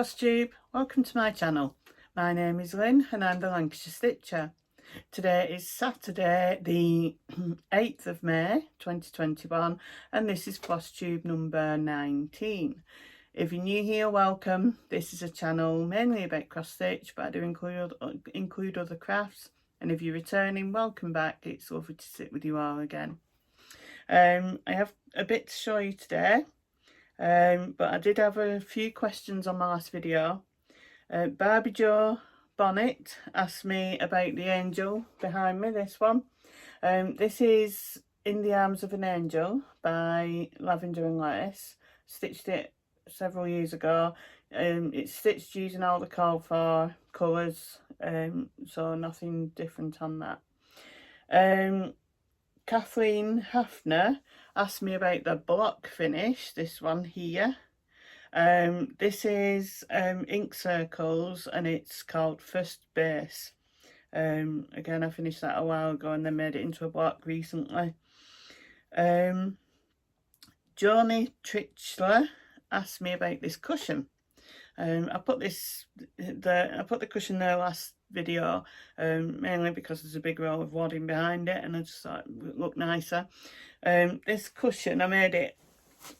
Flosstube, welcome to my channel. My name is Lynn and I'm the Lancashire Stitcher. Today is Saturday the 8th of May 2021 and this is Flosstube number 19. If you're new here, welcome. This is a channel mainly about cross stitch, but I do include other crafts, and if you're returning, welcome back. It's lovely to sit with you all again. I have a bit to show you today. But I did have a few questions on my last video. Barbie Jo Bonnet asked me about the angel behind me, this one. This is In the Arms of an Angel by Lavender and Lace. Stitched it several years ago. It's stitched using all the Colourful colours, so nothing different on that. Kathleen Hafner asked me about the block finish, this one here. This is ink circles and it's called First Base. Again, I finished that a while ago and then made it into a block recently. Joni Trichler asked me about this cushion. I put the cushion there last video, mainly because there's a big roll of wadding behind it and I just thought it would look nicer. This cushion, I made it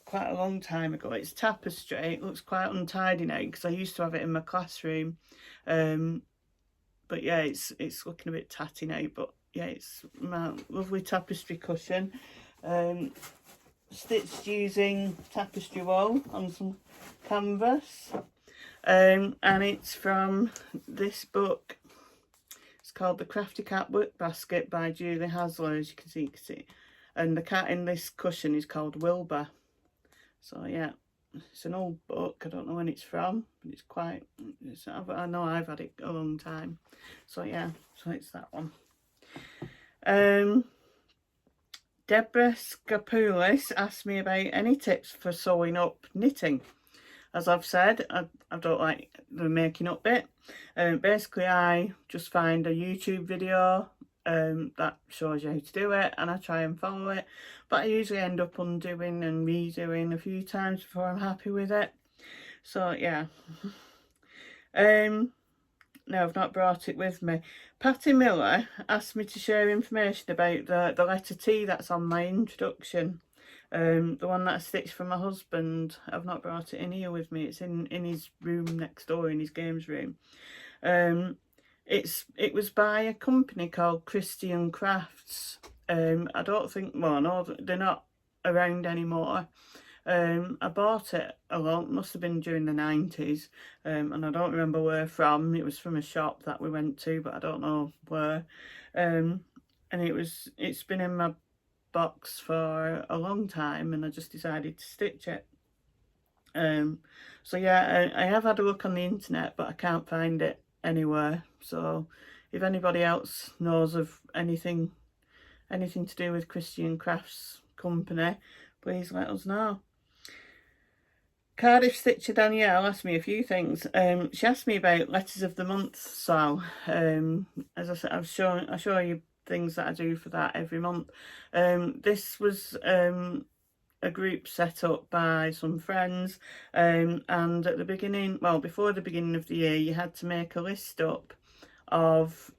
quite a long time ago. It's tapestry. It looks quite untidy now because I used to have it in my classroom, but yeah, it's looking a bit tatty now, but yeah, it's my lovely tapestry cushion, stitched using tapestry wool on some canvas. And it's from this book. It's called The Crafty Cat Work Basket by Julie Hasler, as you can see. And the cat in this cushion is called Wilbur. So yeah, it's an old book. I don't know when it's from, but I know I've had it a long time. So yeah, so it's that one. Deborah Scapoulis asked me about any tips for sewing up knitting. As I've said, I don't like the making up bit. Basically, I just find a YouTube video that shows you how to do it and I try and follow it. But I usually end up undoing and redoing a few times before I'm happy with it. So, yeah. No, I've not brought it with me. Patty Miller asked me to share information about the letter T that's on my introduction. The one that I stitched for my husband. I've not brought it in here with me. It's in his room next door, in his games room. It was by a company called Christian Crafts. I don't think, well, no, they're not around anymore. I bought it a lot, must have been during the 90s, and I don't remember where from. It was from a shop that we went to, but I don't know where. And it's been in my box for a long time and I just decided to stitch it. So yeah, I have had a look on the internet but I can't find it anywhere, so if anybody else knows of anything to do with Christian Crafts company, please let us know. Cardiff Stitcher Danielle asked me a few things. She asked me about letters of the month SAL. As I said, I show you things that I do for that every month. This was a group set up by some friends, and at the beginning, well, before the beginning of the year, you had to make a list up of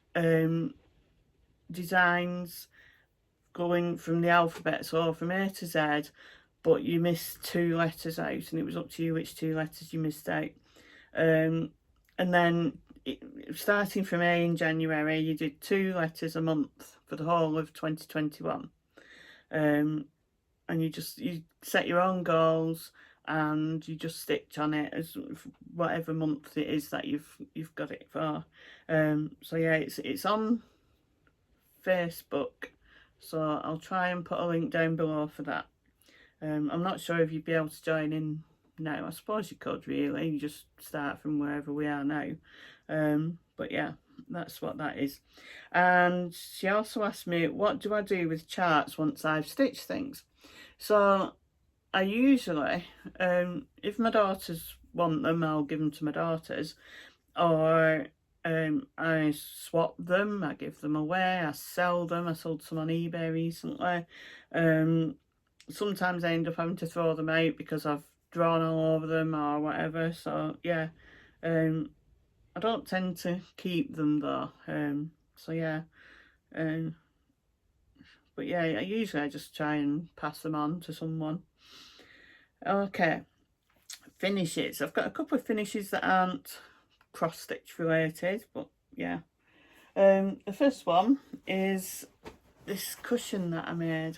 designs going from the alphabet, so from A to Z, but you missed 2 letters out and it was up to you which 2 letters you missed out. And then starting from A in January, you did 2 letters a month for the whole of 2021. And you set your own goals and you just stitch on it as whatever month it is that you've got it for. So yeah, it's on Facebook, so I'll try and put a link down below for that. I'm not sure if you'd be able to join in now. I suppose you could, really. You just start from wherever we are now. But yeah, that's what that is. And she also asked me, what do I do with charts once I've stitched things? So I usually, if my daughters want them, I'll give them to my daughters, or I swap them, I give them away, I sell them. I sold some on eBay recently. Sometimes I end up having to throw them out because I've drawn all over them or whatever. So yeah, I don't tend to keep them though, so yeah, but yeah, usually I just try and pass them on to someone. Okay, finishes. I've got a couple of finishes that aren't cross stitch related, but yeah. The first one is this cushion that I made.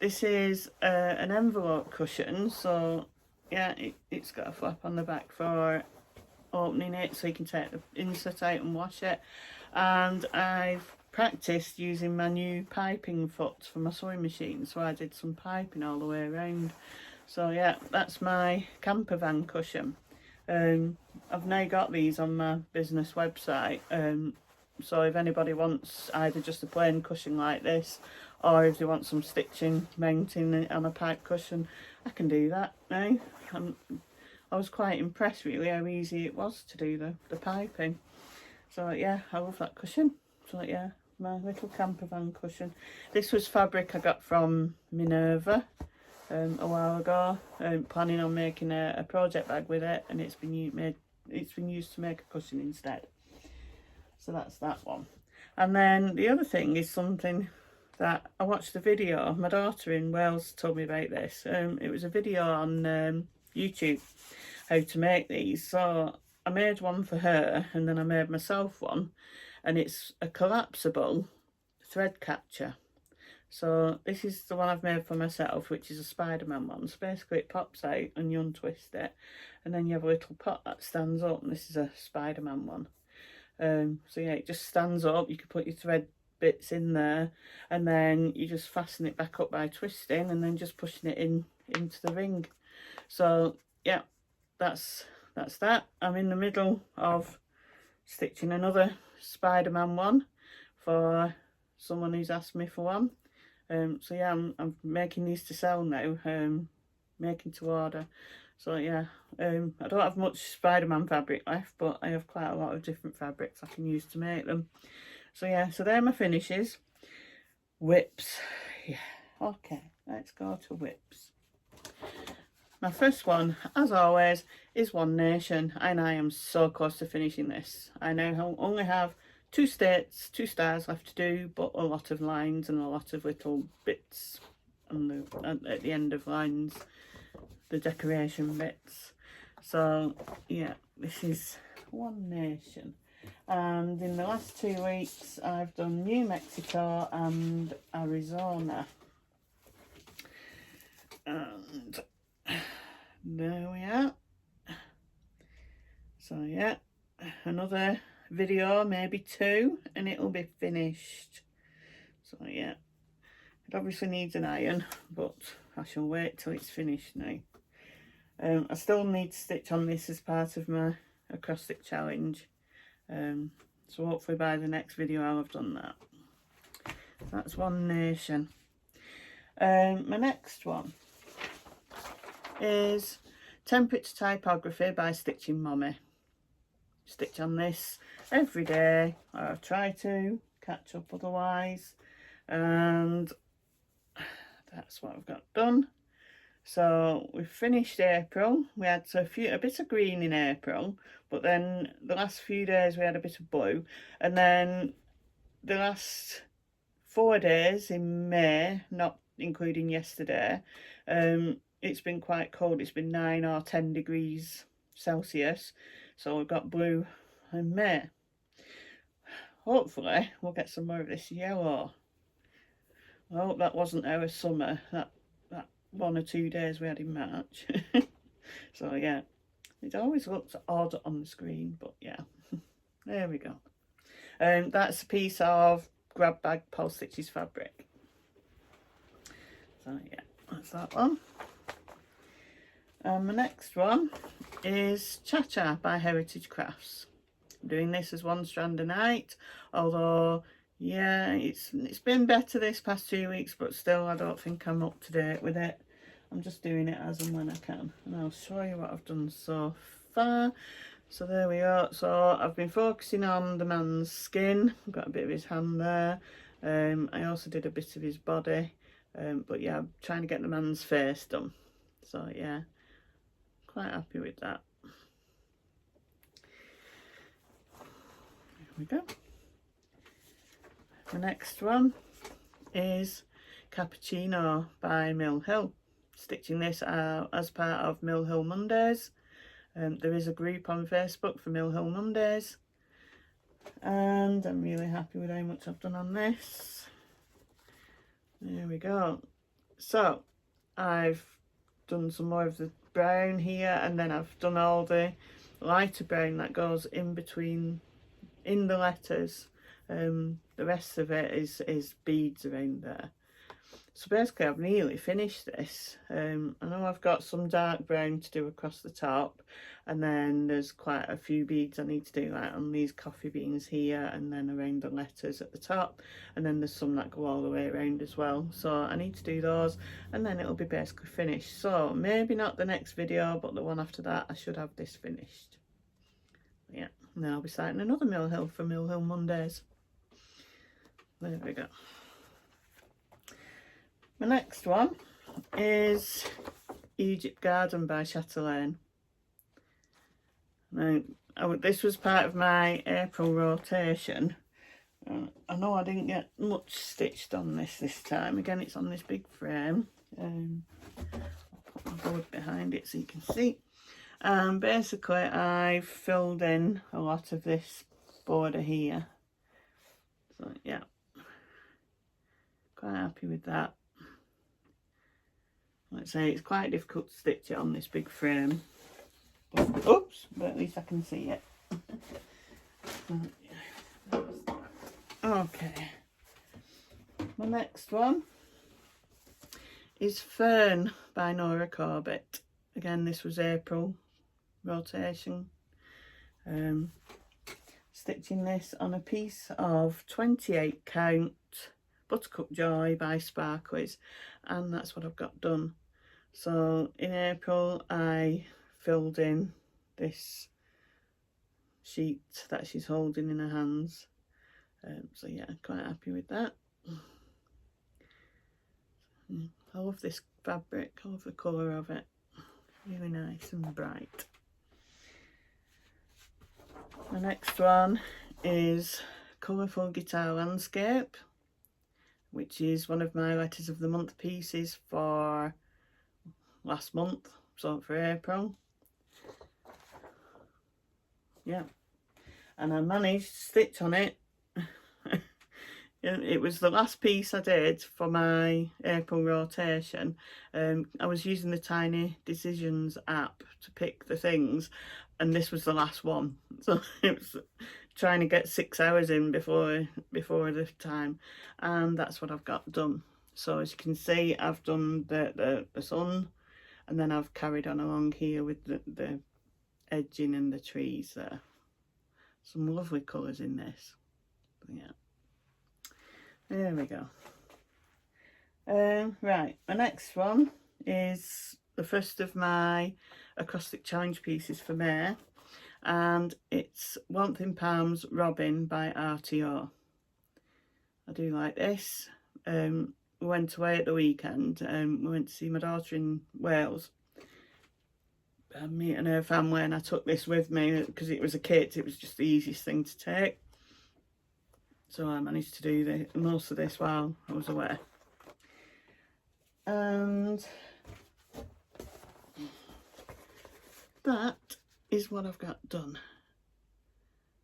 This is an envelope cushion, so yeah, it's got a flap on the back for opening it, so you can take the insert out and wash it. And I've practiced using my new piping foot for my sewing machine, so I did some piping all the way around. So yeah, that's my camper van cushion. I've now got these on my business website, so if anybody wants either just a plain cushion like this, or if they want some stitching mounting on a pipe cushion, I can do that now. I was quite impressed really how easy it was to do the piping. So yeah, I love that cushion. So yeah, my little camper van cushion. This was fabric I got from Minerva a while ago. Planning on making a project bag with it, and it's been used to make a cushion instead. So that's that one. And then the other thing is something that I watched the video. My daughter in Wales told me about this. It was a video on YouTube, how to make these. So I made one for her, and then I made myself one, and it's a collapsible thread catcher. So this is the one I've made for myself, which is a Spider-Man one. So basically it pops out and you untwist it, and then you have a little pot that stands up, and this is a Spider-Man one. So yeah, it just stands up. You can put your thread bits in there, and then you just fasten it back up by twisting and then just pushing it into the ring. So yeah, that's that. I'm in the middle of stitching another Spider-Man one for someone who's asked me for one. So yeah, I'm making these to sell now, making to order. So yeah, I don't have much Spider-Man fabric left, but I have quite a lot of different fabrics I can use to make them. So yeah, so they're my finishes. Whips. Yeah, okay, let's go to whips. My first one, as always, is One Nation, and I am so close to finishing this. I now only have two stars left to do, but a lot of lines and a lot of little bits at the end of lines, the decoration bits. So yeah, this is One Nation. And in the last 2 weeks I've done New Mexico and Arizona, and there we are. So yeah, another video, maybe 2, and it'll be finished. So yeah, it obviously needs an iron, but I shall wait till it's finished now. I still need to stitch on this as part of my acrostic challenge, so hopefully by the next video I'll have done that. That's One Nation. My next one is Temperature Typography by Stitching Mommy. Stitch on this every day, or I try to catch up otherwise, and that's what I've got done. So we've finished April. We had a bit of green in April, but then the last few days we had a bit of blue, and then the last 4 days in May, not including yesterday, it's been quite cold. It's been 9 or 10 degrees Celsius, so we've got blue in May. Hopefully we'll get some more of this yellow. I hope that wasn't our summer, that 1 or 2 days we had in March. So yeah, it always looks odd on the screen, but yeah, there we go. That's a piece of Grab Bag Pole Stitches fabric. So yeah, that's that one. My next one is Cha-Cha by Heritage Crafts. I'm doing this as 1 strand a night, although yeah, it's been better this past 2 weeks, but still I don't think I'm up to date with it. I'm just doing it as and when I can, and I'll show you what I've done so far. So there we are. So I've been focusing on the man's skin. I've got a bit of his hand there. I also did a bit of his body, but yeah, I'm trying to get the man's face done. So yeah, quite happy with that. we go. The next one is Cappuccino by Mill Hill. Stitching this out as part of Mill Hill Mondays. There is a group on Facebook for Mill Hill Mondays, and I'm really happy with how much I've done on this. There we go. So I've done some more of the brown here, and then I've done all the lighter brown that goes in between in the letters. The rest of it is beads around there. So basically I've nearly finished this. I know I've got some dark brown to do across the top, and then there's quite a few beads I need to do, like on these coffee beans here, and then around the letters at the top, and then there's some that go all the way around as well. So I need to do those, and then it'll be basically finished. So maybe not the next video, but the one after that I should have this finished. Yeah, and then I'll be starting another Mill Hill for Mill Hill Mondays. There we go. The next one is Egypt Garden by Chatelaine. Now, this was part of my April rotation. I know I didn't get much stitched on this time. Again, it's on this big frame. I'll put my board behind it so you can see. Basically, I filled in a lot of this border here. So, yeah. Quite happy with that. Like I say, it's quite difficult to stitch it on this big frame. But, oops, but at least I can see it. Okay. My next one is Fern by Nora Corbett. Again, this was April rotation. Stitching this on a piece of 28 count Buttercup Joy by Sparklies, and that's what I've got done. So in April I filled in this sheet that she's holding in her hands. So yeah, quite happy with that. I love this fabric, I love the colour of it. Really nice and bright. The next one is Colourful Guitar Landscape, which is one of my letters of the month pieces for last month, so for April. Yeah, and I managed to stitch on it. It was the last piece I did for my April rotation. I was using the Tiny Decisions app to pick the things, and this was the last one. So it was trying to get 6 hours in before the time, and that's what I've got done. So as you can see, I've done the sun, and then I've carried on along here with the edging and the trees there. Some lovely colours in this. But yeah, there we go. Right, my next one is the first of my acrostic challenge pieces for May, and it's Warmth in Palms Robin by RTO. I do like this. We went away at the weekend, we went to see my daughter in Wales, me and her family, and I took this with me because it was a kit. It was just the easiest thing to take, so I managed to do most of this while I was away. And that is what I've got done.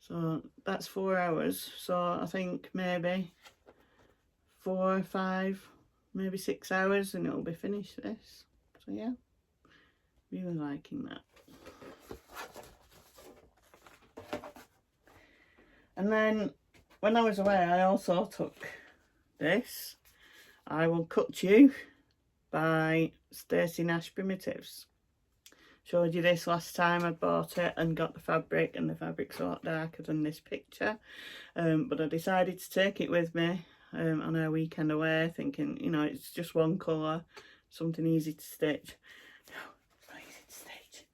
So that's 4 hours, so I think maybe 4 or 5, maybe 6 hours, and it'll be finished this. So yeah, really liking that. And then when I was away, I also took this I Will Cut You by Stacey Nash Primitives. Showed you this last time I bought it and got the fabric, and the fabric's a lot darker than this picture, but I decided to take it with me on our weekend away, thinking, you know, it's just one colour, something easy to stitch. No, it's not easy to stitch.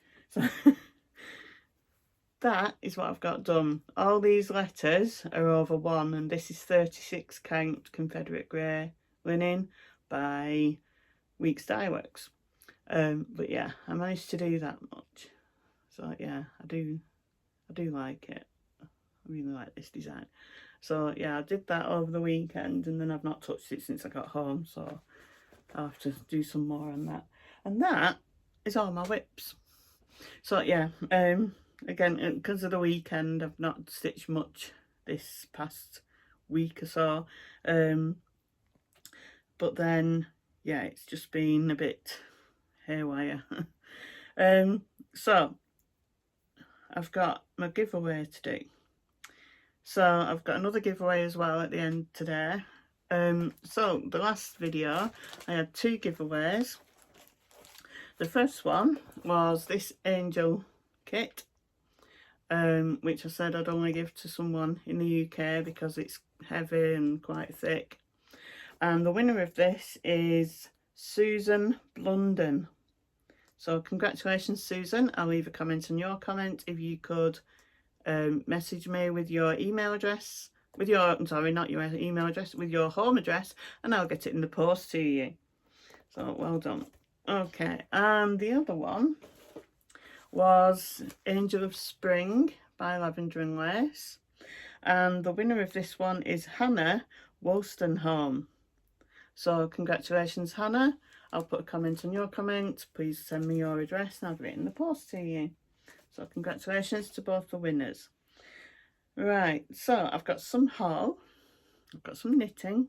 So that is what I've got done. All these letters are over 1, and this is 36 count Confederate grey linen by Weeks Dye Works. But yeah, I managed to do that much, so yeah, I do like it. I really like this design. So yeah, I did that over the weekend, and then I've not touched it since I got home, so I'll have to do some more on that. And that is all my whips. So yeah, again, because of the weekend, I've not stitched much this past week or so. But then, yeah, it's just been a bit haywire. So I've got my giveaway to do. So I've got another giveaway as well at the end today. So the last video I had 2 giveaways. The first one was this angel kit, which I said I'd only give to someone in the UK because it's heavy and quite thick. And the winner of this is Susan Blunden. So congratulations, Susan. I'll leave a comment on your comment. If you could message me with your email address, with your, sorry, not your email address, with your home address, and I'll get it in the post to you. So well done. Okay, and the other one was Angel of Spring by Lavender and Lace. And the winner of this one is Hannah Wolstenholme. So congratulations, Hannah. I'll put a comment on your comment. Please send me your address and I'll get it in the post to you. So congratulations to both the winners. Right, so I've got some haul, I've got some knitting,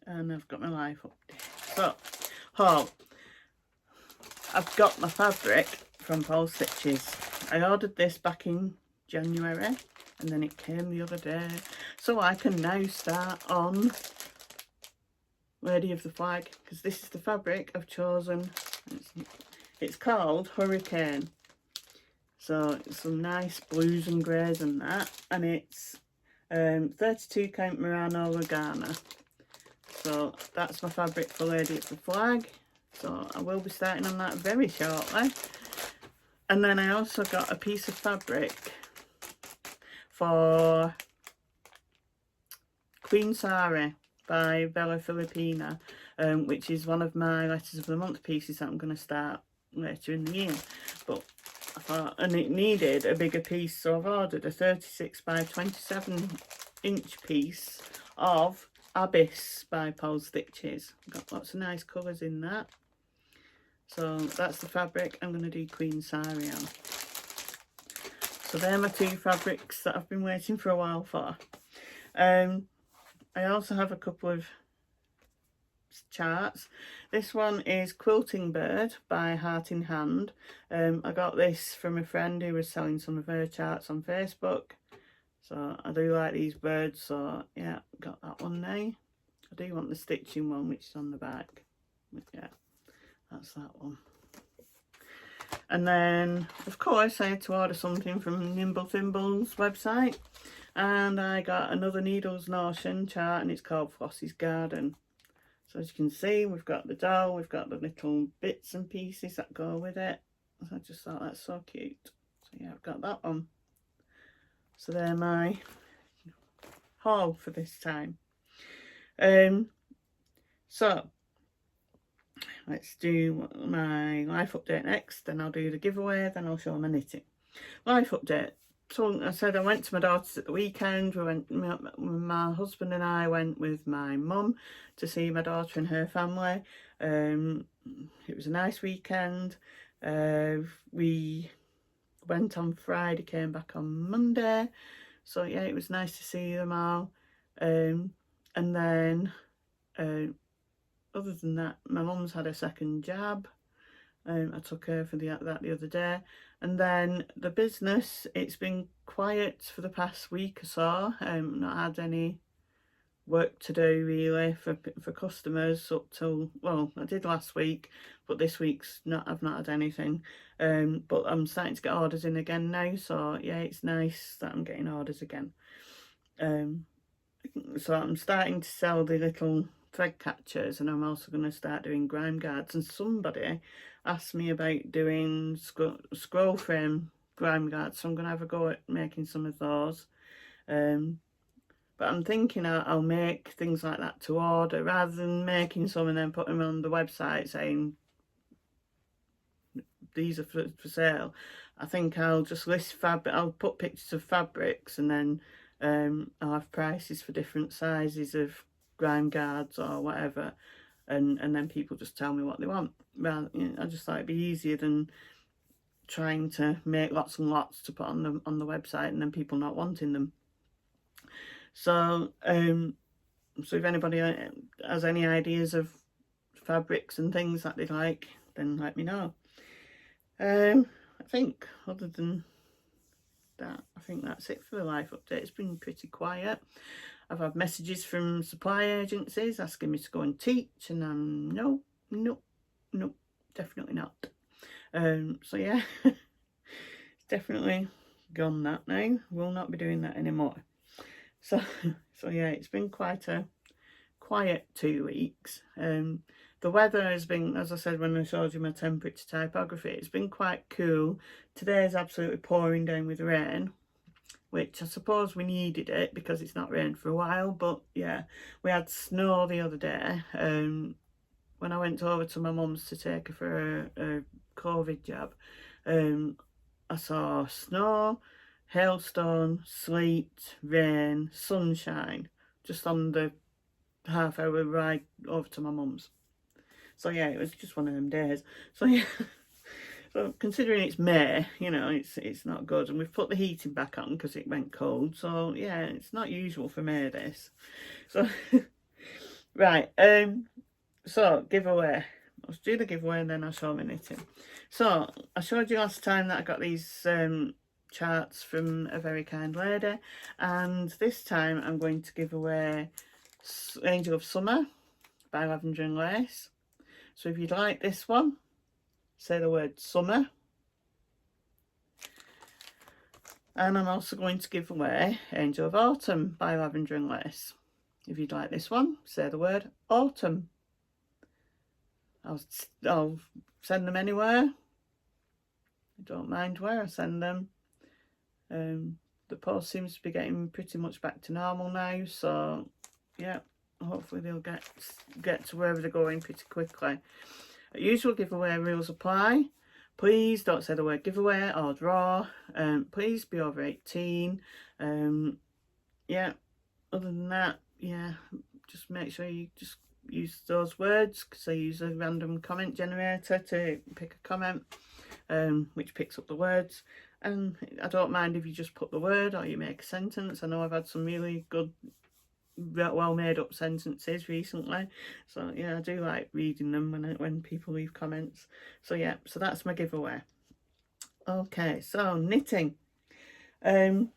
and I've got my life update. So, haul. I've got my fabric from Paul Stitches. I ordered this back in January, and then it came the other day. So I can now start on Lady of the Flag, because this is the fabric I've chosen. It's called Hurricane. So it's some nice blues and greys and that, and it's 32 count Murano Lagana. So that's my fabric for Lady of the Flag. So I will be starting on that very shortly. And then I also got a piece of fabric for Queen Sari by Bella Filipina, which is one of my Letters of the Month pieces that I'm going to start later in the year. But I thought, and it needed a bigger piece, so I've ordered a 36 by 27 inch piece of Abyss by Paul Stitches. Got lots of nice colours in that. So that's the fabric I'm going to do Queen Sari on. So they're my 2 fabrics that I've been waiting for a while for. I also have a couple of charts. This one is Quilting Bird by Heart in Hand. I got this from a friend who was selling some of her charts on Facebook. So I do like these birds, so yeah, got that one now. I do want the stitching one, which is on the back. But yeah, that's that one. And then, of course, I had to order something from Nimble Thimble's website. And I got another Needles Notion chart, and it's called Flossie's Garden. So as you can see, we've got the doll, we've got the little bits and pieces that go with it. So I just thought that's so cute. So yeah, I've got that one. So they're my haul for this time. So let's do my life update next, then I'll do the giveaway, then I'll show my knitting. Life update. So I said I went to my daughter's at the weekend. My husband and I went with my mum to see my daughter and her family. It was a nice weekend. We went on Friday, came back on Monday. So yeah, it was nice to see them all. And then other than that, my mum's had a second jab. I took her for that the other day. And then the business, it's been quiet for the past week or so. Not had any work to do really for customers up till, well, I did last week, but this week's I've not had anything. But I'm starting to get orders in again now, so yeah, it's nice that I'm getting orders again. So I'm starting to sell the little thread catchers, and I'm also going to start doing grime guards. And somebody asked me about doing scroll frame grime guards, so I'm going to have a go at making some of those. But I'm thinking I'll make things like that to order, rather than making some and then putting them on the website saying these are for sale. I think I'll just list fabric. I'll put pictures of fabrics and then I'll have prices for different sizes of grime guards or whatever, and then people just tell me what they want. Well, you know, I just thought it'd be easier than trying to make lots and lots to put on the website and then people not wanting them. So so if anybody has any ideas of fabrics and things that they like, then let me know. I think other than that, I think that's it for the life update. It's been pretty quiet. I've had messages from supply agencies asking me to go and teach, and I'm no, definitely not. So yeah, it's definitely gone that now. Will not be doing that anymore. So yeah, it's been quite a quiet 2 weeks. The weather has been, as I said when I showed you my temperature typography, it's been quite cool. Today is absolutely pouring down with rain, which I suppose we needed it because it's not rained for a while. But yeah, we had snow the other day. When I went over to my mum's to take her for a COVID jab, I saw snow, hailstone, sleet, rain, sunshine, just on the half-hour ride over to my mum's. So yeah, it was just one of them days. So yeah, so considering it's May, you know, it's not good. And we've put the heating back on because it went cold. So yeah, it's not usual for May, this. So right, so giveaway. Let's do the giveaway and then I'll show my knitting. So I showed you last time that I got these charts from a very kind lady, and this time I'm going to give away Angel of Summer by Lavender and Lace. So if you'd like this one, say the word summer. And I'm also going to give away Angel of Autumn by Lavender and Lace. If you'd like this one, say the word autumn. I'll send them anywhere. I don't mind where I send them. The post seems to be getting pretty much back to normal now, so yeah, hopefully they'll get to wherever they're going pretty quickly. Usual giveaway rules apply. Please don't say the word giveaway or draw. Please be over 18. Yeah, other than that, yeah, just make sure you just use those words, because I use a random comment generator to pick a comment, which picks up the words. And I don't mind if you just put the word or you make a sentence. I know I've had some really good, well made up sentences recently, so yeah, I do like reading them when people leave comments. So yeah, so that's my giveaway. Okay, so knitting. I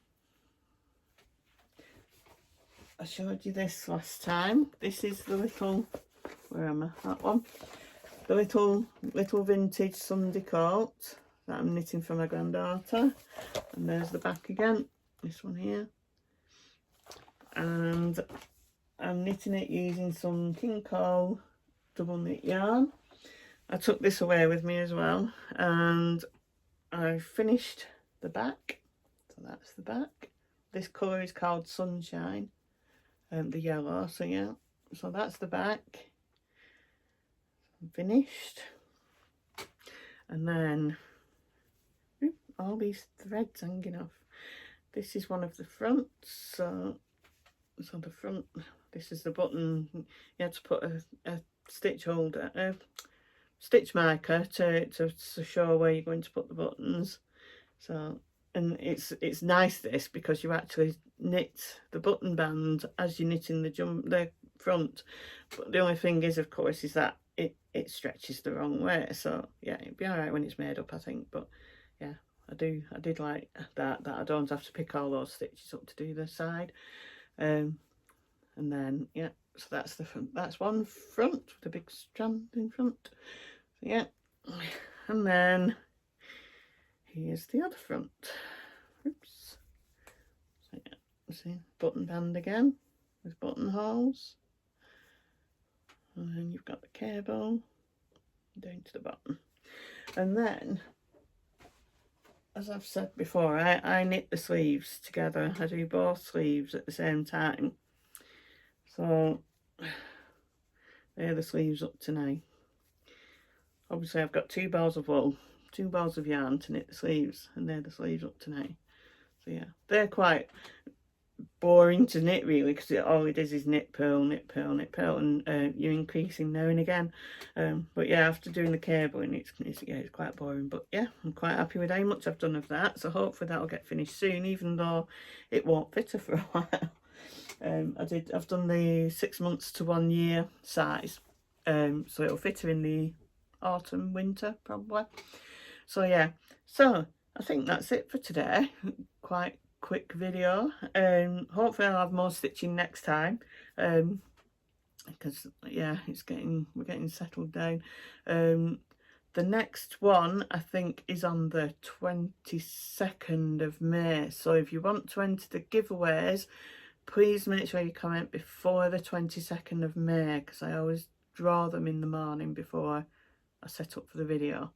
showed you this last time. This is the little, where am I? That one. The little vintage Sunday coat that I'm knitting for my granddaughter. And there's the back again, this one here. And I'm knitting it using some King Cole double knit yarn. I took this away with me as well, and I finished the back. So that's the back. This colour is called Sunshine, the yellow. So yeah, so that's the back. I'm finished, and then all these threads hanging off. This is one of the fronts. So the front, this is the button. You had to put a stitch holder, a stitch marker to show where you're going to put the buttons. So, and it's nice this, because you actually knit the button band as you're knitting the front. But the only thing is, of course, is that it stretches the wrong way. So yeah, it'd be all right when it's made up, I think. But yeah, I did like that I don't have to pick all those stitches up to do the side. And then yeah, so that's the front. That's one front with a big strand in front. So yeah, and then here's the other front. Oops. So yeah, see, button band again with buttonholes, and then you've got the cable down to the bottom. And then, as I've said before, I knit the sleeves together. I do both sleeves at the same time. So they're the sleeves up to now. Obviously I've got 2 balls of wool, 2 balls of yarn to knit the sleeves, and they're the sleeves up to now. So yeah, they're quite boring to knit really, because all it is knit, purl, knit, purl, knit, purl, and you're increasing now and again. But yeah, after doing the cabling, it's quite boring. But yeah, I'm quite happy with how much I've done of that, so hopefully that'll get finished soon, even though it won't fit her for a while. I've done the 6 months to 1 year size, so it'll fit her in the autumn, winter probably. So yeah, so I think that's it for today. Quite quick video. Hopefully I'll have more stitching next time, because yeah, we're getting settled down. The next one I think is on the 22nd of May, so if you want to enter the giveaways, please make sure you comment before the 22nd of May, because I always draw them in the morning before I set up for the video.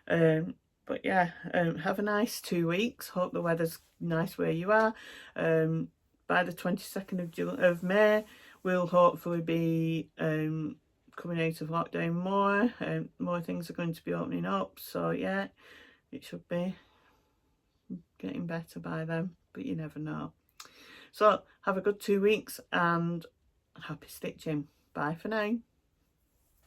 But yeah, have a nice 2 weeks. Hope the weather's nice where you are. By the 22nd of May, we'll hopefully be coming out of lockdown more. More things are going to be opening up. So yeah, it should be getting better by then, but you never know. So have a good 2 weeks and happy stitching. Bye for now.